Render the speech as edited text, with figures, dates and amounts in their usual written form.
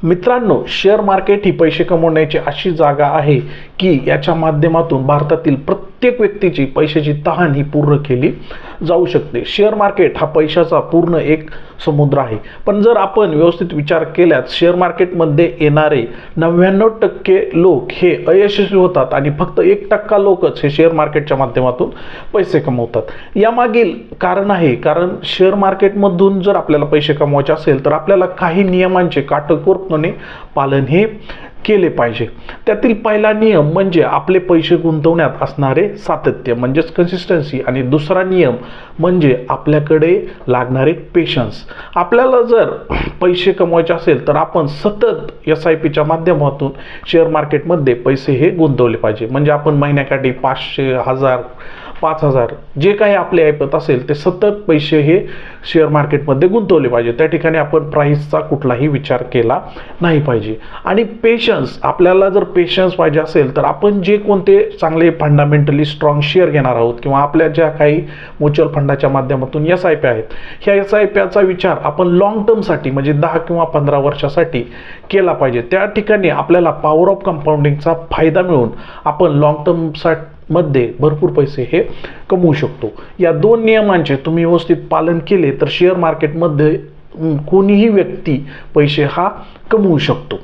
मित्रांनो, share market ही पैसे कमवण्याची अशी जागा आहे की याच्या माध्यमातून भारतातील प्रत्येक व्यक्तीची पैशाची तहान ही पूर्ण केली जाऊ शकते। शेअर मार्केट हा पैशाचा पूर्ण एक समुद्र आहे। पण जर आपण व्यवस्थित विचार केल्यास शेअर मार्केटमध्ये येणारे 99% लोक हे अयशस्वी होतात आणि फक्त 1% लोकच हे शेअर मार्केटच्या माध्यमातून पैसे कमवतात। यामागील कारण आहे, कारण शेअर मार्केटमधून जर आपल्याला पैसे कमवायचे असेल तर आपल्याला काही नियमांचे काटेकोरपणे पालन हे केले पाहिजे। त्यातील पहिला नियम म्हणजे आपले पैसे गुंतवण्यात असणारे सातत्य म्हणजेच कन्सिस्टन्सी, आणि दुसरा नियम म्हणजे आपल्याकडे लागणारे पेशन्स। आपल्याला जर पैसे कमवायचे असेल तर आपण सतत SIPच्या माध्यमातून शेअर मार्केटमध्ये पैसे हे गुंतवले पाहिजे। म्हणजे आपण महिन्याकाठी 500, 1000, 5000 जे काही आपले ऐपत असेल ते सतत पैसे हे शेअर मार्केटमध्ये गुंतवले पाहिजे। त्या ठिकाणी आपण प्राइसचा कुठलाही विचार केला नाही पाहिजे। आणि पेशन्स, आपल्याला जर पेशन्स पाहिजे असेल तर आपण जे कोणते चांगले फंडामेंटली स्ट्रॉंग शेअर घेणार आहोत किंवा आपल्या ज्या काही म्युच्युअल फंडाच्या माध्यमातून SIP आहेत, ह्या SIPचा विचार आपण लॉंग टर्मसाठी म्हणजे 10 किंवा 15 वर्षासाठी केला पाहिजे। त्या ठिकाणी आपल्याला पॉवर ऑफ कंपाऊंडिंगचा फायदा मिळून आपण लॉंग टर्मसाठी मध्ये भरपूर पैसे हे कमवू शकतो। या दोन नियमांचे तुम्ही व्यवस्थित पालन केले तर शेअर मार्केटमध्ये कोणीही व्यक्ती पैसे हा कमवू शकतो।